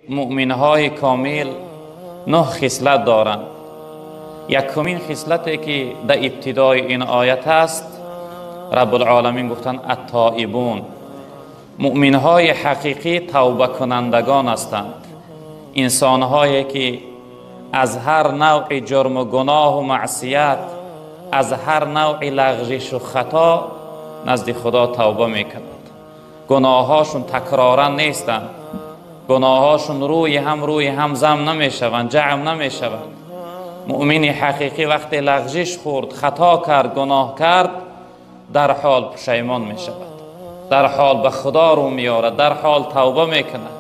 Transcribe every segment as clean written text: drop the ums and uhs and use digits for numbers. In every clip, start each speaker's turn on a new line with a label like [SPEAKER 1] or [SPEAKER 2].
[SPEAKER 1] مؤمنهای کامل 9 خصلت دارند. یکمین خصلتی که در ابتدای این آیت است، رب العالمین گفتن التائبون. مؤمنهای حقیقی توبه کنندگان هستند، انسانهایی که از هر نوع جرم و گناه و معصیت، از هر نوع لغزش و خطا نزد خدا توبه میکنند. گناهاشون تکرارا نیستند، گناهاشون روی هم زم نمیشوند، جمع نمیشوند. مؤمن حقیقی وقتی لغزش خورد، خطا کرد، گناه کرد، در حال پشیمان میشود، در حال به خدا رو میارد، در حال توبه میکند،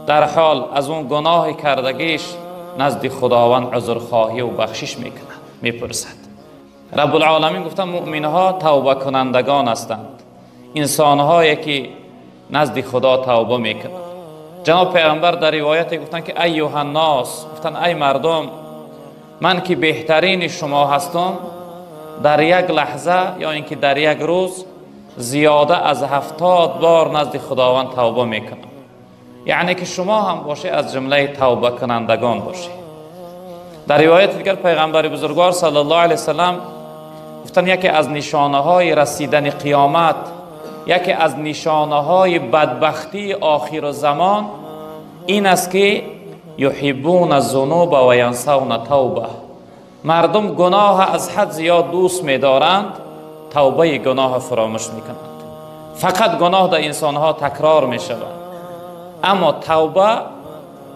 [SPEAKER 1] در حال از اون گناه کردگیش نزد خداوند عذرخواهی و بخشش میکند، میپرسد. رب العالمین گفتن مؤمنها توبه کنندگان هستند، انسانهایی که نزد خدا توبه میکنند. جناب پیغمبر در روایت گفتن که ایها الناس، گفتن ای مردم، من که بهترین شما هستم، در یک لحظه یا اینکه در یک روز زیاده از 70 بار نزد خداوند توبه میکنم. یعنی که شما هم باشه از جمله توبه کنندگان باشه. در روایت دیگر پیغمبر بزرگوار صلی الله علیه وسلم گفتن یکی از نشانه های رسیدن قیامت، یکی از نشانه های بدبختی آخر زمان این است که یحبون الذنوب و ینسون توبه. مردم گناه از حد زیاد دوست می‌دارند، توبه گناه فراموش می‌کنند. فقط گناه در انسان‌ها تکرار می‌شود، اما توبه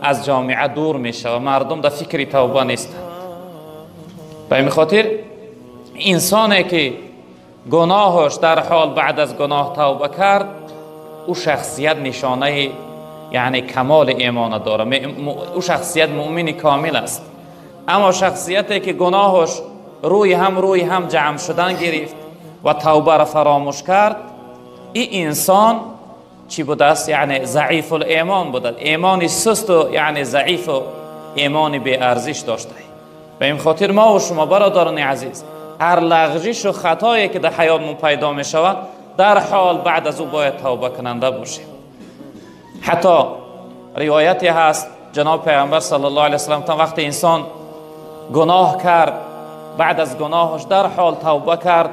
[SPEAKER 1] از جامعه دور می‌شود. مردم در فکر توبه نیستند. به این خاطر انسانی که گناهش در حال بعد از گناه توبه کرد، او شخصیت نشانه یعنی کمال ایمان داره، او شخصیت مؤمن کامل است. اما شخصیتی که گناهش روی هم جمع شدن گرفت و توبه را فراموش کرد، این انسان چی بوده است؟ یعنی ضعیف الایمان بوده، ایمانی سست و یعنی ضعیف و ایمانی بی ارزش داشته. به این خاطر ما و شما برادران عزیز، هر لغزش و خطایی که در حیاتمون پیدا می شود، در حال بعد از او باید توبه کننده باشیم. حتی روایتی هست جناب پیغمبر صلی الله علیه وسلم تا وقتی انسان گناه کرد، بعد از گناهش در حال توبه کرد،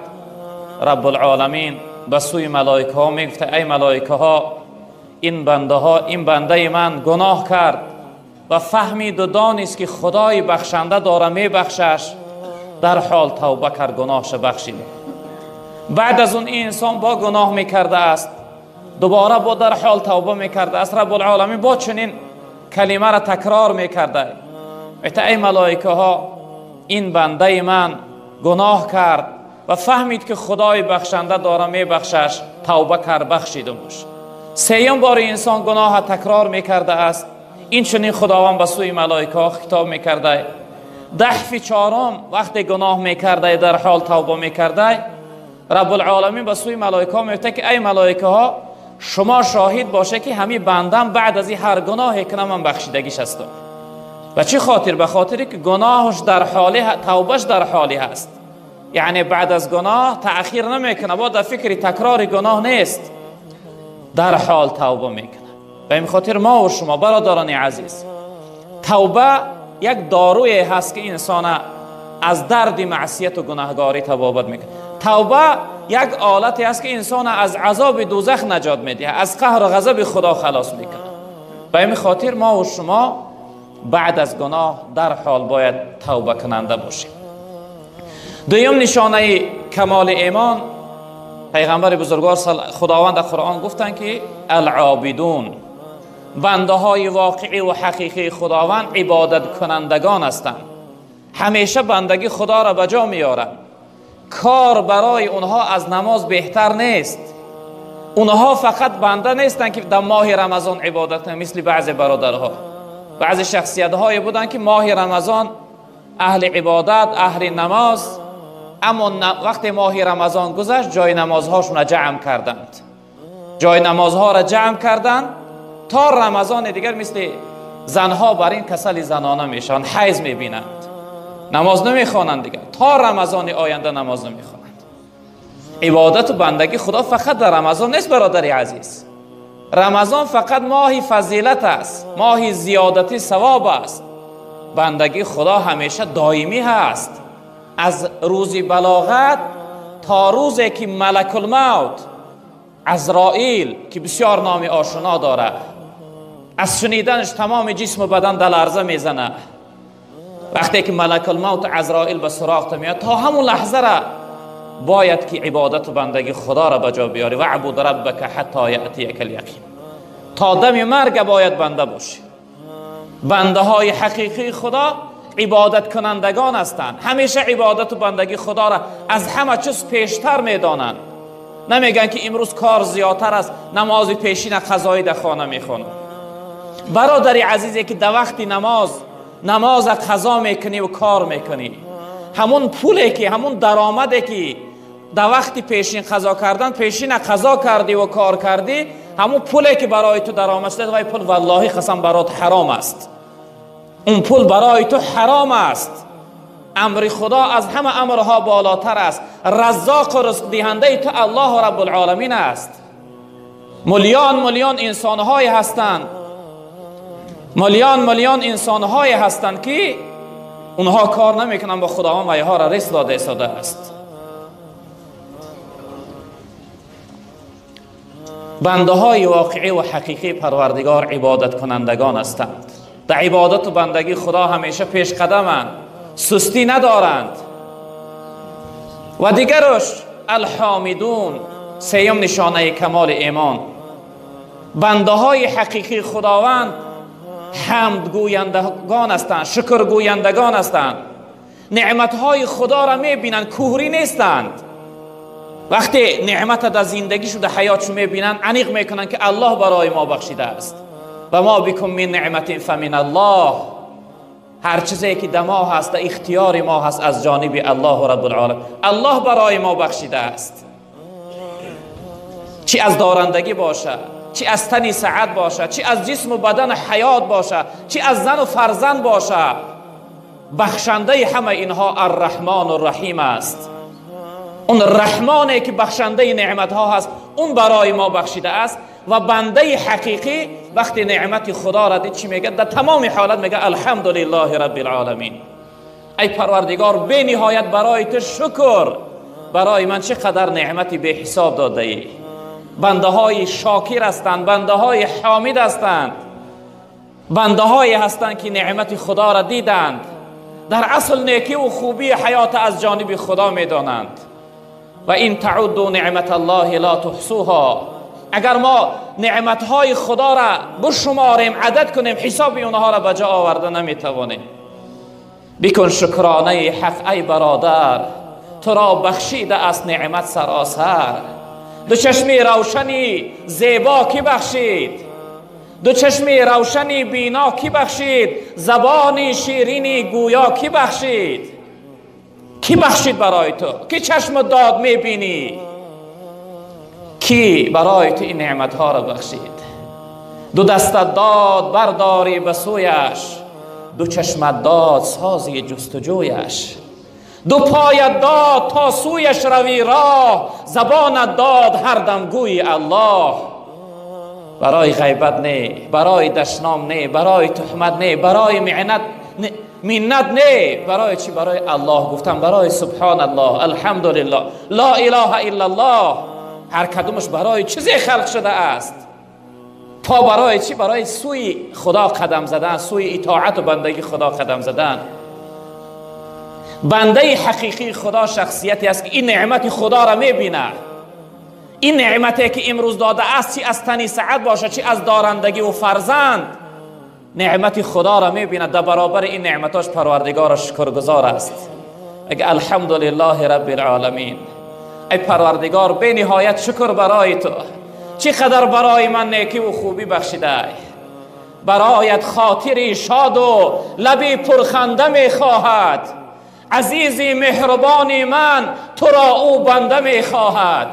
[SPEAKER 1] رب العالمین به سوی ملائکه ها میگفت ای ملائکه ها، این بنده من گناه کرد و فهمید و دانست که خدای بخشنده داره میبخشش، در حال توبه کرد، گناهش بخشید. بعد از اون این انسان با گناه میکرده است، دوباره با در حال توبه میکرده است، رب العالمین با چنین کلمه را تکرار میکرده ای ملائکه ها، این بنده من گناه کرد و فهمید که خدای بخشنده داره میبخشش، توبه کرد، بخشیدمش. سیوم بار انسان گناه تکرار میکرده است، این چنین خداوند به سوی ملائکه ها خطاب میکرده. دفع چهارم وقتی گناه میکرده در حال توبه میکرده، رب العالمین به سوی ملائکه ها میگه که ای ملائکه ها، شما شاهد باشه که همین بندم بعد از این هر گناهی که من بخشیدگیش هستم. و چه خاطر؟ به خاطری که گناهش در حالی، توبهش در حالی هست. یعنی بعد از گناه تأخیر نمیکنه، با در فکر تکرار گناه نیست، در حال توبه میکنه. به این خاطر ما و شما برادران عزیز، توبه یک داروی هست که انسان از درد معصیت و گناهکاری تبابت میکنه. توبه یک آلتی است که انسان از عذاب دوزخ نجات میده، از قهر و غضب خدا خلاص میکنه. به این خاطر ما و شما بعد از گناه در حال باید توبه کننده باشیم. دوم نشانه کمال ایمان، پیغمبر بزرگوار خداوند در قرآن گفتن که العابدون، بنده های واقعی و حقیقی خداوند عبادت کنندگان هستند. همیشه بندگی خدا را به جا میارند. کار برای اونها از نماز بهتر نیست. اونها فقط بنده نیستند که در ماه رمضان عبادت کنند. مثل بعضی برادرها، بعضی شخصیت های بودن که ماه رمضان اهل عبادت، اهل نماز، اما وقتی ماه رمضان گذشت جای نمازهاشون را جمع کردند، جای نمازها را جمع کردند تا رمضان دیگر مثل زنها بر این کسل زنانه میشن، حیض میبینند، نماز نمیخوانند دیگر، تا رمضان آینده نماز نمیخوانند. عبادت و بندگی خدا فقط در رمضان نیست برادر عزیز. رمضان فقط ماه فضیلت است، ماه زیادتی ثواب است. بندگی خدا همیشه دائمی هست، از روز بلاغت تا روزی که ملک الموت عزرائیل که بسیار نام آشنا داره، از شنیدنش تمام جسم و بدن در لرزه میزنه. وقتی که ملک الموت عزرائیل به سراغت میاد، تا همون لحظه را باید که عبادت و بندگی خدا را بجا بیاری. و عبود ربک حتی یأتیک الیقین، تا دم مرگ باید بنده باشی. بنده های حقیقی خدا عبادت کنندگان هستند، همیشه عبادت و بندگی خدا را از همه چیز پیشتر میدانند. نمیگن که امروز کار زیادتر است، نماز پیشین قضایی در خانه میخونم. برادری عزیزی که در وقت نماز قضا میکنی و کار میکنی، همون پولی که، همون درآمدی که در وقت پیشین قضا کردن پیشین قضا کردی و کار کردی، همون پولی که برای تو درآمد شده، وای پول والله قسم برات حرام است. اون پول برای تو حرام است. امر خدا از همه امرها بالاتر است. رزاق و رزق دهنده تو الله رب العالمین است. میلیون انسان‌های هستند، میلیون انسان‌های هستند که اونها کار نمیکنن، با خداوند ویها را رزق داده ایستاده است. بنده های واقعی و حقیقی پروردگار عبادت کنندگان هستند. در عبادت و بندگی خدا همیشه پیش قدمند، سستی ندارند. و دیگرش الحامدون، سیوم نشانه کمال ایمان. بنده های حقیقی خداوند حمد گویندگان هستند، شکر گویندگان هستند. نعمت های خدا را میبینند، کوهری نیستند. وقتی نعمت در زندگیشو در حیاتشو میبینن، انیق میکنن که الله برای ما بخشیده است. و ما بکم من نعمت فمن الله، هر چیزی که در ما هست در اختیار ما هست از جانب الله رب العالمین. الله برای ما بخشیده است، چی از دارندگی باشه، چی از تنی سعادت باشه، چی از جسم و بدن حیات باشه، چی از زن و فرزند باشه، بخشنده همه اینها الرحمن الرحیم است. اون رحمانی که بخشنده نعمت ها هست، اون برای ما بخشیده است. و بنده حقیقی وقتی نعمت خدا را دید چی میگه؟ در تمام حالت میگه الحمدلله رب العالمین. ای پروردگار بی نهایت برای تو شکر، برای من چقدر نعمتی به حساب داده ای. بنده های شاکر هستند، بنده های حامد هستند، بنده های هستند که نعمت خدا را دیدند، در اصل نیکی و خوبی حیات از جانب خدا میدانند. و این تعدوا نعمت الله لا تحصوها، اگر ما نعمتهای خدا را بشماریم، عدد کنیم، حساب اونها را بجا آورده نمیتوانیم. بکن شکرانه حق ای برادر، تو را بخشیده است نعمت سراسر. دو چشمی روشنی زیبا کی بخشید؟ دو چشمی روشنی بینا کی بخشید؟ زبانی شیرینی گویا کی بخشید؟ کی بخشید برای تو؟ کی چشم داد میبینی؟ کی برای تو این نعمت ها را بخشید؟ دو دست داد برداری به سویش، دو چشم داد سازی جستجویش. دو پایت داد تا سویش روی راه، زبانت داد هر دم گوی الله. برای غیبت نه، برای دشنام نه، برای تهمت نه، برای منت نه، برای چی؟ برای الله گفتم، برای سبحان الله، الحمدلله، لا اله الا الله. هر کدومش برای چیزی خلق شده است. تا برای چی؟ برای سوی خدا قدم زدن، سوی اطاعت و بندگی خدا قدم زدن. بنده حقیقی خدا شخصیتی است که این نعمت خدا را میبینه. این نعمتی که امروز داده است، چی از تنی سعادت باشه، چی از دارندگی و فرزند، نعمت خدا را میبینه. در برابر این نعمتاش پروردگار شکرگزار است. اگه الحمدلله رب العالمین، ای پروردگار بی نهایت شکر برای تو، چقدر برای من نیکی و خوبی بخشیده. برایت خاطری شاد و لبی پرخنده میخواهد، عزیزی مهربانی من تو را او بنده میخواهد.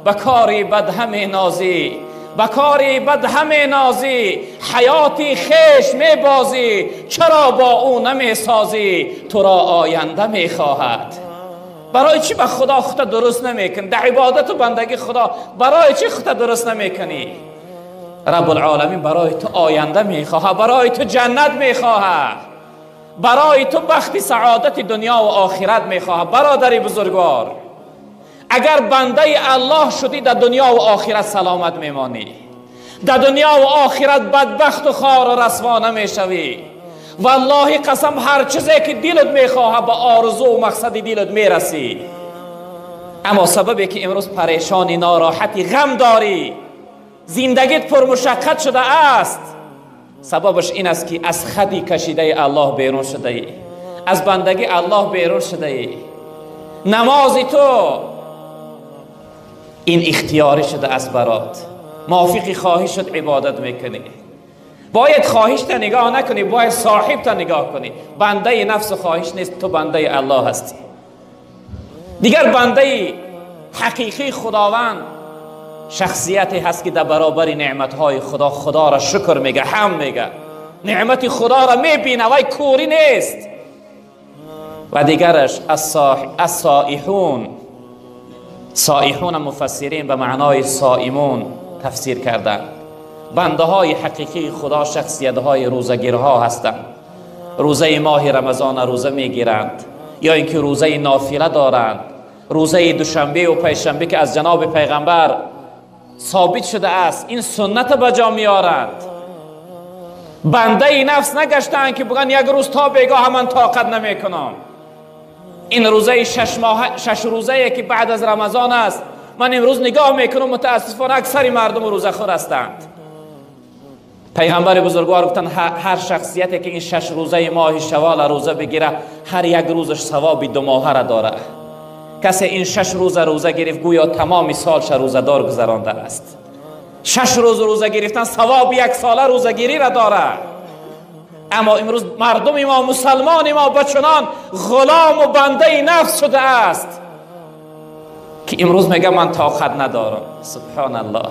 [SPEAKER 1] بکاری بد همه نازی، بکاری بد همه نازی، حیاتی خیش میبازی، چرا با او نمیسازی؟ تو را آینده میخواهد. برای چی به خدا خودت درست نمیکنی؟ در عبادت و بندگی خدا برای چی خودت درست نمیکنی؟ رب العالمین برای تو آینده میخواه، برای تو جنت میخواه، برای تو بخت سعادت دنیا و آخرت میخواه. برادری بزرگوار، اگر بنده الله شدی در دنیا و آخرت سلامت میمانی، در دنیا و آخرت بدبخت و خوار و رسوا نمیشوی. والله قسم هر چیزی که دلت میخواه به آرزو و مقصد دلت میرسی. اما سببی که امروز پریشانی، ناراحتی، غم داری، زندگیت پر مشقت شده است، سببش این است که از خدی کشیده الله بیرون شده ای، از بندگی الله بیرون شده ای. نماز تو این اختیاری شده است برات، موافقی خواهی شد عبادت میکنی. باید خواهش تا نگاه نکنی، باید صاحب تا نگاه کنی. بنده نفس و خواهش نیست، تو بنده الله هستی. دیگر بنده حقیقی خداوند شخصیتی هست که در برابر نعمتهای خدا را شکر میگه، حمد میگه، نعمت خدا را میبینه و کوری نیست. و دیگرش الصائحون، صائحون مفسرین به معنای صائمون تفسیر کردن. بنده های حقیقی خدا شخصیت های روزگیرها هستند. روزه ماه رمضان روزه میگیرند، یا اینکه روزه نافله دارند، روزه دوشنبه و پنجشنبه که از جناب پیغمبر ثابت شده است این سنت بجا میارند. بنده نفس نگشتند که بگن یک روز تا بگاه من طاقت نمیکنم. این روزه 6 روزه که بعد از رمضان است، من امروز نگاه میکنم متاسفانه اکثر مردم روزه خور هستند. پیغمبر بزرگوار گفتن هر شخصیتی که این 6 روزه ماه شوال روزه بگیره، هر یک روزش ثواب 2 ماهه را داره. کسی این 6 روز روزه گرفت گویا تمام سالش روزه دار گذرانده است. 6 روز روزه گرفتن ثواب 1 ساله روزه گیری را داره. اما امروز مردم ما، مسلمان ما بچنان غلام و بنده نفس شده است که امروز میگه من طاقت ندارم. سبحان الله،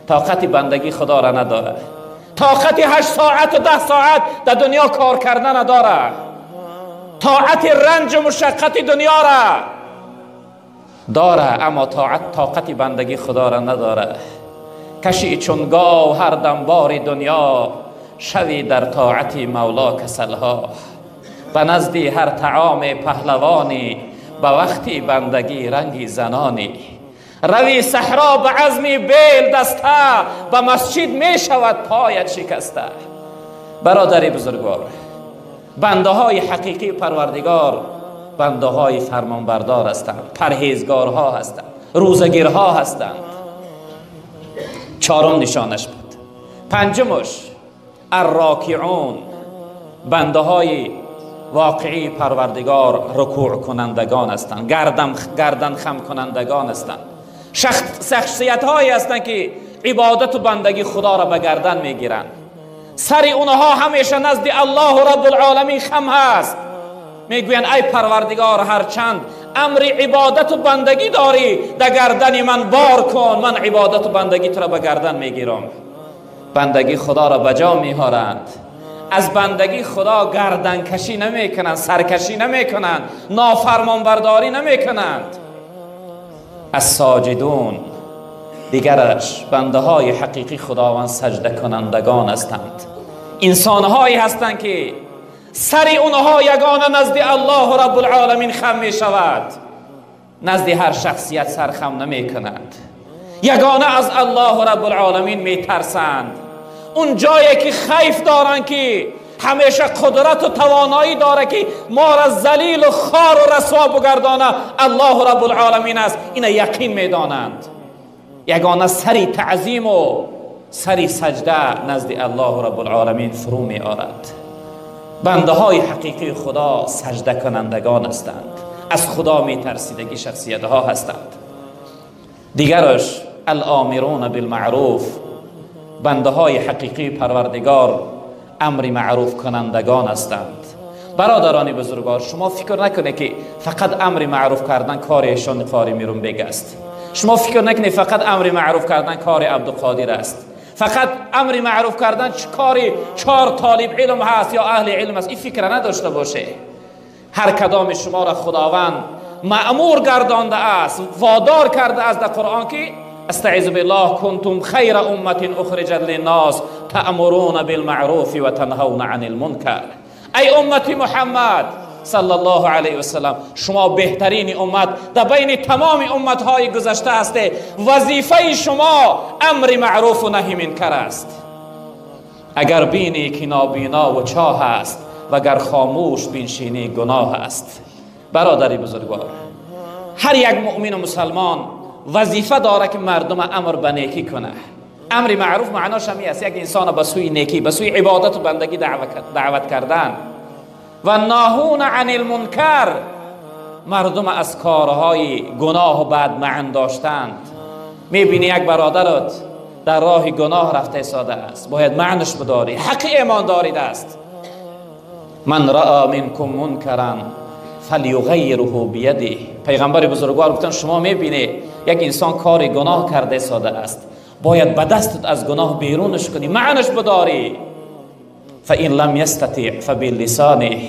[SPEAKER 1] طاقت بندگی خدا را نداره. طاقت 8 ساعت و 10 ساعت در دنیا کار کردن نداره. طاقت رنج و مشقت دنیا را داره، اما طاقت بندگی خدا را نداره. کشی چون گاو هر دم بار دنیا، شوی در طاعت مولا کسلها. به نزدی هر طعام پهلوانی، به وقتی بندگی رنگی زنانی. روی صحرا به عزمی بیل دسته، به مسجد می شود پایت شکسته. برادری بزرگوار، بنده های حقیقی پروردگار بنده های فرمانبردار هستند، پرهیزگارها هستند، روزگیرها هستند. 4 نشانش بود. 5مش الراکعون، بنده های واقعی پروردگار رکوع کنندگان هستند، گردن خم کنندگان هستند. شخصیت هایی هستند که عبادت و بندگی خدا را به گردن میگیرند. سر اونها همیشه نزد الله رب العالمین خم هست. میگوین ای پروردگار، هرچند امر عبادت و بندگی داری، در گردن من بار کن، من عبادت و بندگی تو را به گردن میگیرم. بندگی خدا را بجا میارند. از بندگی خدا گردن کشی نمی کنند، سرکشی نمی کنند، نافرمان برداری نمی کنند. از ساجدون، دیگرش بنده های حقیقی خداوند سجده کنندگان هستند. انسان هایی هستند که سر اونها یگانه نزد الله رب العالمین خم می شود، نزد هر شخصیت سر خم نمی کنند. یگانه از الله رب العالمین می ترسند. اون جایی که خیف دارن که همیشه قدرت و توانایی داره که ما را ذلیل و خوار و رسوا بگردانه الله رب العالمین است، این یقین میدانند. یگانه سری تعظیم و سری سجده نزد الله رب العالمین فرو می آرد. بنده های حقیقی خدا سجده کنندگان هستند، از خدا می ترسیدگی شخصیت ها هستند. دیگرش الامرون بالمعروف، بنده های حقیقی پروردگار امر معروف کنندگان هستند. برادران بزرگوار، شما فکر نکنید که فقط امر معروف کردن کار ایشان قاری میرون بیگ است. شما فکر نکنید فقط امر معروف کردن کار عبدالقادر است. فقط امر معروف کردن کار 4 طالب علم هست یا اهل علم است. این فکر نداشته باشه. هر کدام شما را خداوند مأمور گردانده است، وادار کرده است در قرآن که استعذ بالله کنتم خیر امت اخرجت للناس تأمرون بالمعروف و تنهون عن المنکر. ای امت محمد صلی الله علیه و سلم، شما بهترین امت در بین تمام امت های گذشته هسته. وظیفه شما امر معروف و نهی منکر است. اگر بینی که نابینا و چاه است و اگر خاموش بنشینی گناه است. برادری بزرگوار، هر یک مؤمن و مسلمان وظیفه داره که مردم امر به نیکی کنه. امر معروف معناش همی است یک انسان به سوی نیکی، به سوی عبادت و بندگی دعوت کردن. و ناهون عن المنکر، مردم از کارهای گناه و بدمعن داشتند. میبینی یک برادرت در راه گناه رفته ساده است، باید معنش بداری، حق ایمان دارید است. من رأى منکم منکرا فلیغیره بیده. پیغمبر بزرگوار گفتن شما میبینی یک انسان کار گناه کرده ساده است، باید به دستت از گناه بیرونش کنی، معنش بداری. فإن لم يستطع فباللسانه،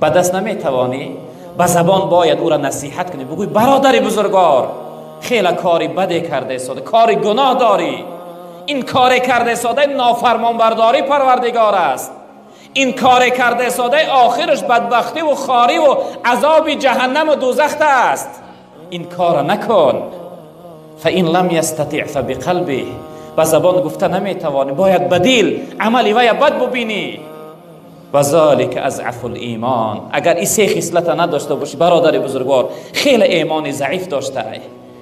[SPEAKER 1] به دست نمیتوانی به زبان باید او را نصیحت کنی، بگوی برادر بزرگوار خیلی کاری بده کرده ساده، کاری گناه داری. این کار کرده ساده نافرمان برداری پروردگار است. این کار کرده ساده آخرش بدبختی و خاری و عذاب جهنم و دوزخ است. این کار نکن. فإن لم يستطع فبقلبه، با زبان گفته نمیتوانی، باید بدیل عملی وی بد ببینی. و ذالک اضعف الایمان. اگر این سه خصلت نداشته باشی برادر بزرگوار، خیلی ایمان ضعیف داشته ای،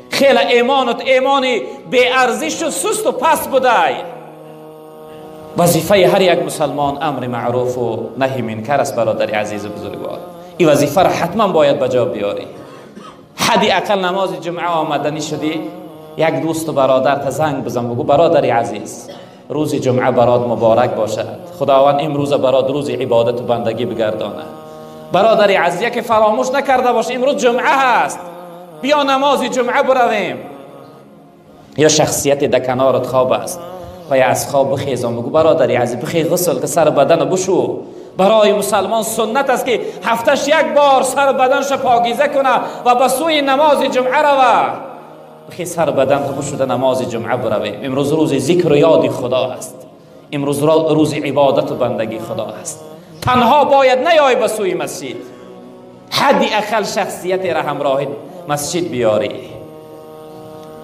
[SPEAKER 1] خیلی ایمانت ایمانی بی ارزش و سست و پست بوده. وظیفه هر یک مسلمان امر معروف و نهی منکر است برادر عزیز و بزرگوار. این وظیفه را حتما باید بجا بیاری. حدی اقل نماز جمعه آمدنی شدی، یک دوست و برادر زنگ بزن، بگو برادر عزیز روز جمعه برات مبارک باشد، خداوند امروز برات روز عبادت و بندگی بگردانه. برادر عزیز که فراموش نکرده باش امروز جمعه هست، بیا نماز جمعه برویم. یا شخصیت در کنارت خواب است و یا از خواب بخیزم، بگو برادر عزیز بخیز غسل که سر بدن بشو. برای مسلمان سنت است که هفتش یک بار سر بدنش پاکیزه کنه و به سوی نماز جمعه روه. بخیز سر بدن تو بشوده نماز جمعه برویم. امروز روز ذکر و یاد خدا است، امروز روز عبادت و بندگی خدا است. تنها باید نیای به سوی مسجد، حدی اقل شخصیت را همراه مسجد بیاری.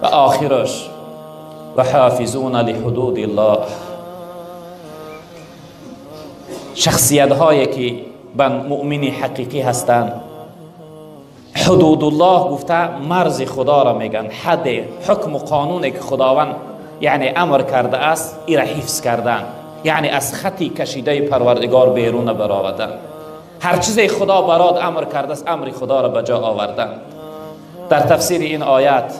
[SPEAKER 1] و آخرش و حافظون لحدود الله، شخصیت هایی که به مؤمن حقیقی هستند. حدود الله گفته مرز خدا را میگن، حد حکم و قانونی که خداوند یعنی امر کرده است ای را حفظ کردن، یعنی از خطی کشیده پروردگار بیرون برآوردن. هر چیزی خدا برات امر کرده است امر خدا را بجا آوردن. در تفسیر این آیات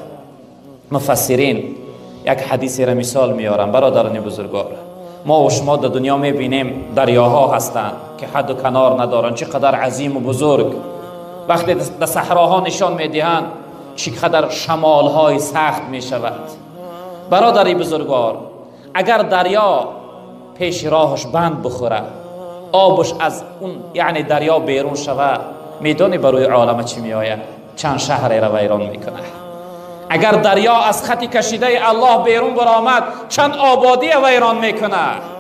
[SPEAKER 1] مفسرین یک حدیثی را مثال میارن. برادران بزرگوار، ما و شما در دنیا میبینیم دریاها هستند که حد و کنار ندارن، چقدر عظیم و بزرگ. وقتی در صحراها نشان میدهند چقدر شمالهای سخت میشود. برادری بزرگوار، اگر دریا پیش راهش بند بخوره، آبش از اون یعنی دریا بیرون شود، میدونی بروی عالم چی میآید؟ چند شهر را ویران میکنه. اگر دریا از خطی کشیده الله بیرون برآمد، چند آبادی ویران میکنه.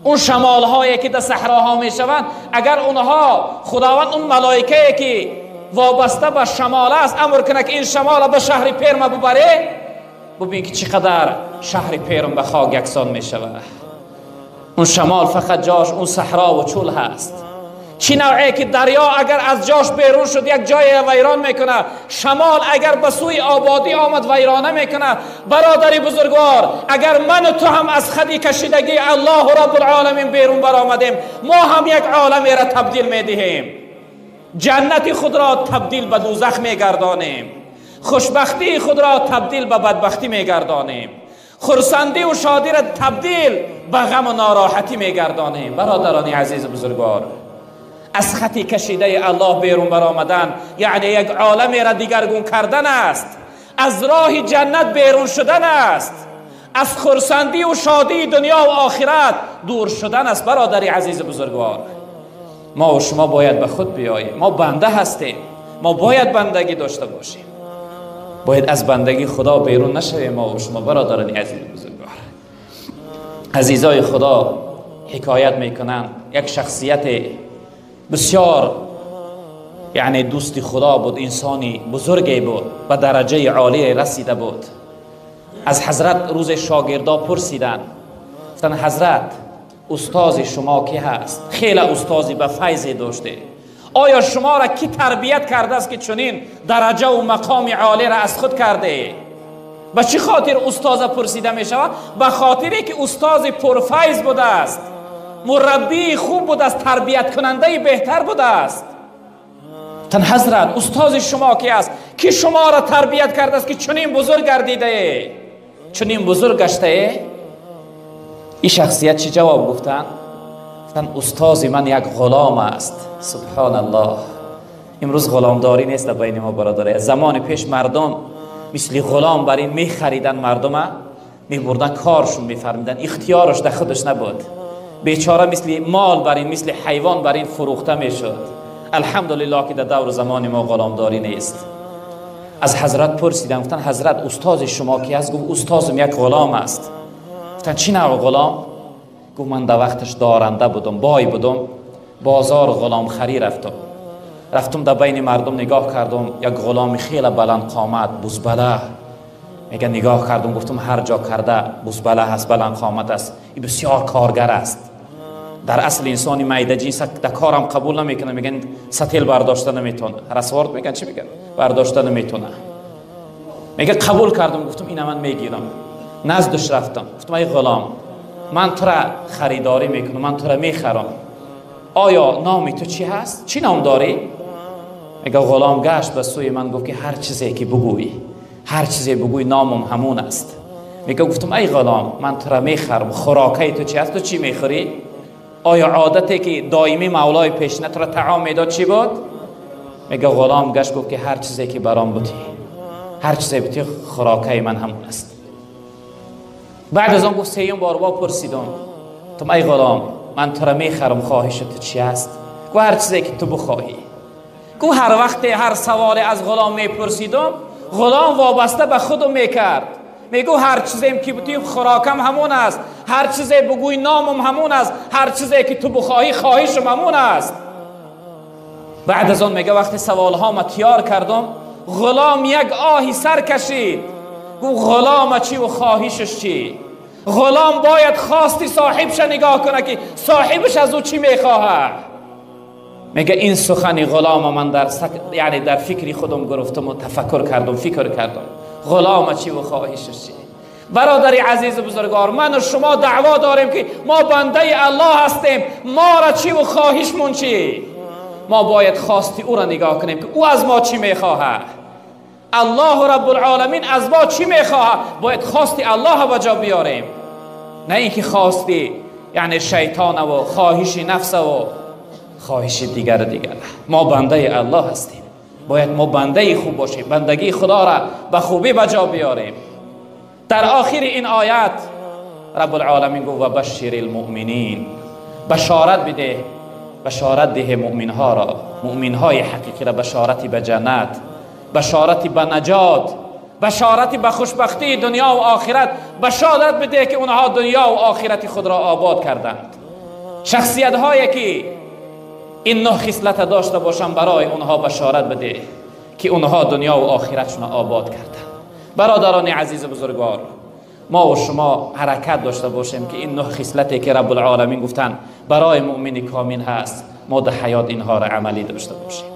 [SPEAKER 1] اون شمال هایی که در صحراها میشوند، اگر اونها خداوند اون ملائکه که وابسته به شمال است امر کنه که این شمال به شهر پیرم ببره، ببین که چقدر شهر پیرم به خاک یکسان میشود. اون شمال فقط جاش اون صحرا و چول هست. چی نوعی که دریا اگر از جاش بیرون شد یک جای ویران میکنه، شمال اگر به سوی آبادی آمد ویرانه میکنه. برادری بزرگوار، اگر من و تو هم از خدی کشیدگی الله رب العالمین بیرون برآمدیم، ما هم یک عالمی را تبدیل میدهیم. جنت خود را تبدیل به دوزخ میگردانیم، خوشبختی خود را تبدیل به بدبختی میگردانیم، خرسندی و شادی را تبدیل به غم و ناراحتی میگردانیم. برادران عزیز بزرگوار، از خطی کشیده الله بیرون برآمدن یعنی یک عالمی را دیگرگون کردن است، از راه جنت بیرون شدن است، از خرسندی و شادی دنیا و آخرت دور شدن است. برادری عزیز بزرگوار، ما و شما باید به خود بیاییم. ما بنده هستیم، ما باید بندگی داشته باشیم. باید از بندگی خدا بیرون نشویم ما و شما برادران عزیز بزرگوار. عزیزای خدا حکایت میکنن یک شخصیت بسیار یعنی دوست خدا بود، انسانی بزرگی بود، به درجه عالی رسیده بود. از حضرت روز شاگردا پرسیدن، گفتن حضرت استاد شما کی هست؟ خیلی استادی به فیضی داشته، آیا شما را کی تربیت کرده است که چنین درجه و مقام عالی را از خود کرده؟ به چه خاطر استاد پرسیده می شود؟ به خاطری که استاد پرفیض بوده است، مربی خوب بوده است، تربیت کننده بهتر بوده است. تن حضرت استاد شما کی است که شما را تربیت کرده است که چنین بزرگ گردیده، چنین بزرگ گشته؟ این شخصیت چی جواب گفتن؟ گفتن استاد من یک غلام است. سبحان الله. امروز غلامداری نیست بین ما برادر. زمان پیش مردم مثل غلام بر این می خریدن، مردم می بردن کارشون می فرمیدن، اختیارش در خودش نبود. بیچاره مثل مال بر این، مثل حیوان بر این فروخته می شد. الحمدلله که در دور زمان ما غلامداری نیست. از حضرت پرسیدم، گفتن حضرت استاد شما کی است؟ گفت استادم یک غلام است. گفتن چی نوع غلام؟ گفت من در وقتش دارنده بودم، بای بودم، بازار غلام خری رفتم در بین مردم نگاه کردم، یک غلام خیلی بلند قامت بزبله، میگه نگاه کردم گفتم هر جا کرده بزبله هست، بلند قامت است، این بسیار کارگر است. در اصل انسانی میده جنس در کارم قبول نمیکنه، میگن ستیل برداشته نمیتونه، رسوارد میگن چی میگن برداشته نمیتونه. میگه قبول کردم، گفتم این من میگیرم. نزدش رفتم، گفتم ای غلام من تو را خریداری میکنم، من تو را میخرم، آیا نامی تو چی هست؟ چی نام داری؟ میگه غلام گشت به سوی من گفت که هر چیزی که بگوی، هر چیزی بگوی نامم همون است. میگه گفتم ای غلام من تو را میخرم، خوراکی تو چی هست؟ تو چی میخوری؟ آیا عادتی که دائمی مولای پیشنه تو را طعام میداد چی بود؟ میگه غلام گشت گفت که هر چیزی که برام بودی، هر چیزی بودی خوراکی من همون است. بعد از آن گفت سیوم بار پرسیدم، تو ای غلام من تو را میخرم، خواهش تو چی است؟ گفت هر چیزی که تو بخواهی. گفت هر وقت هر سوال از غلام میپرسیدم، غلام وابسته به خودم میکرد، میگو هر چیزی که بودی خوراکم همون است، هر چیزی بگوی نامم همون است، هر چیزی که تو بخواهی خواهشم همون است. بعد از آن میگه وقتی سوال ها ما تیار کردم، غلام یک آهی سر کشید، گفت غلام چی و خواهشش چی؟ غلام باید خواستی صاحبش نگاه کنه که صاحبش از او چی میخواه. میگه این سخنی غلام من یعنی در فکری خودم گرفتم و تفکر کردم، فکر کردم غلام چی و خواهشش چی. برادر عزیز بزرگوار، من و شما دعوا داریم که ما بنده الله هستیم، ما را چی و خواهشمون چی؟ ما باید خواستی او را نگاه کنیم که او از ما چی میخواه. الله رب العالمین از ما چی میخواه؟ باید خواستی الله به جا بیاریم، نه اینکه خواستی یعنی شیطان و خواهش نفس و خواهش دیگر. ما بنده الله هستیم، باید ما بنده خوب باشیم، بندگی خدا را به خوبی به جا بیاریم. در آخر این آیت رب العالمین گفت و بشر المؤمنین، بشارت بده، بشارت ده مؤمنها را، مؤمنهای حقیقی را بشارتی به جنت، بشارتی به نجات، بشارتی به خوشبختی دنیا و آخرت، بشارت بده که اونها دنیا و آخرت خود را آباد کردند. شخصیت هایی که این نه خصلت داشته باشند برای اونها بشارت بده که اونها دنیا و آخرتشون آباد کردند. برادران عزیز بزرگوار، ما و شما حرکت داشته باشیم که این نه خصلتی که رب العالمین گفتن برای مؤمن کامل هست، ما در حیات اینها را عملی داشته باشیم.